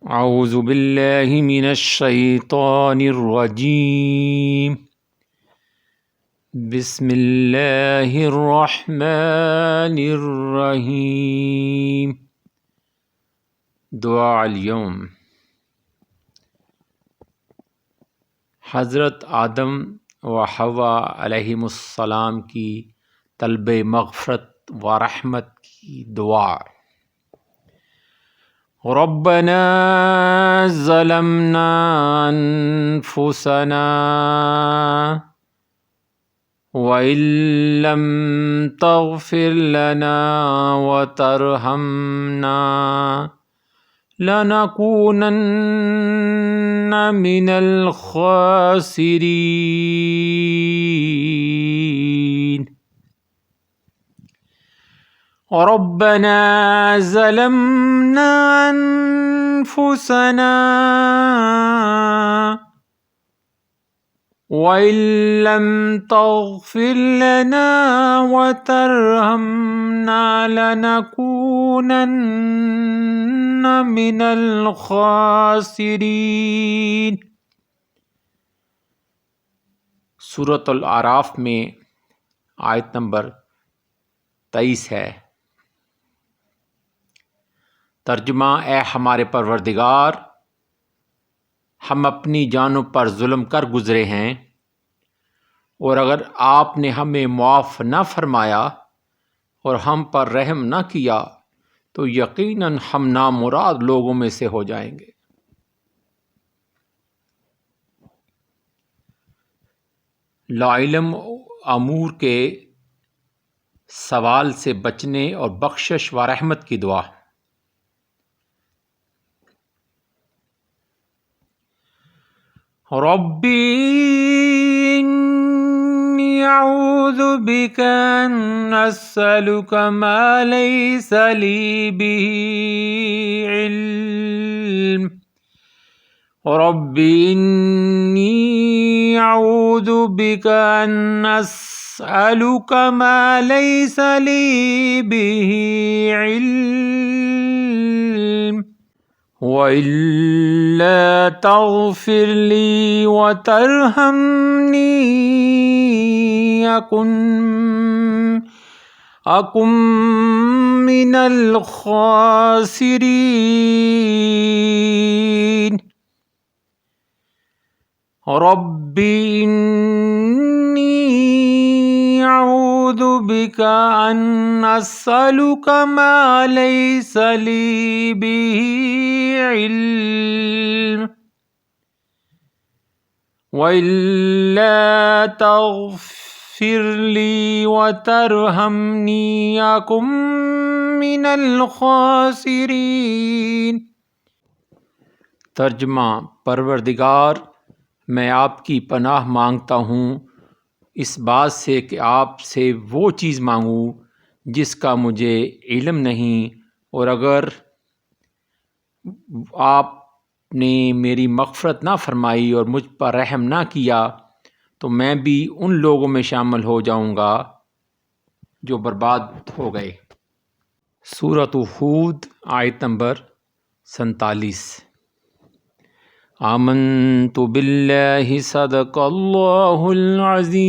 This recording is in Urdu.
اعوذ باللہ من الشیطان الرجیم بسم اللہ الرحمن الرحیم۔ دعا اليوم۔ حضرت آدم و حوا علیہم السلام کی طلب مغفرت و رحمت کی دعا۔ ربنا ظلمنا انفسنا وإن لم تغفر لنا وترحمنا لنكونن من الخاسرين۔ ربنا ظلمنا أنفسنا وإن لم تغفر لنا وترحمنا لنكونن من الخاسرين۔ سورۃ الاعراف میں آیت نمبر 23 ہے۔ ترجمہ: اے ہمارے پروردگار، ہم اپنی جانوں پر ظلم کر گزرے ہیں، اور اگر آپ نے ہمیں معاف نہ فرمایا اور ہم پر رحم نہ کیا تو یقیناً ہم نامراد لوگوں میں سے ہو جائیں گے۔ لا علم امور کے سوال سے بچنے اور بخشش و رحمت کی دعا۔ ربی انی اعوذ بک ان اسألک ما لیس لی به علم۔ ربی انی اعوذ بک ان اسألک ما لیس لی به علم وَإِلَّا تَغْفِرْ لِي وَتَرْحَمْنِي أَكُن مِّنَ الْخَاسِرِينَ۔ رَبِّ إِنِّي أعوذ بك أن أسألك ما ليس لي به علم وإلا تغفر لي وترحمني أكن من الخاسرين۔ ترجمہ: پروردگار، میں آپ کی پناہ مانگتا ہوں اس بات سے کہ آپ سے وہ چیز مانگوں جس کا مجھے علم نہیں، اور اگر آپ نے میری مغفرت نہ فرمائی اور مجھ پر رحم نہ کیا تو میں بھی ان لوگوں میں شامل ہو جاؤں گا جو برباد ہو گئے۔ سورۃ ہود آیت نمبر 47۔ آمنت باللہ صدق اللہ العظیم۔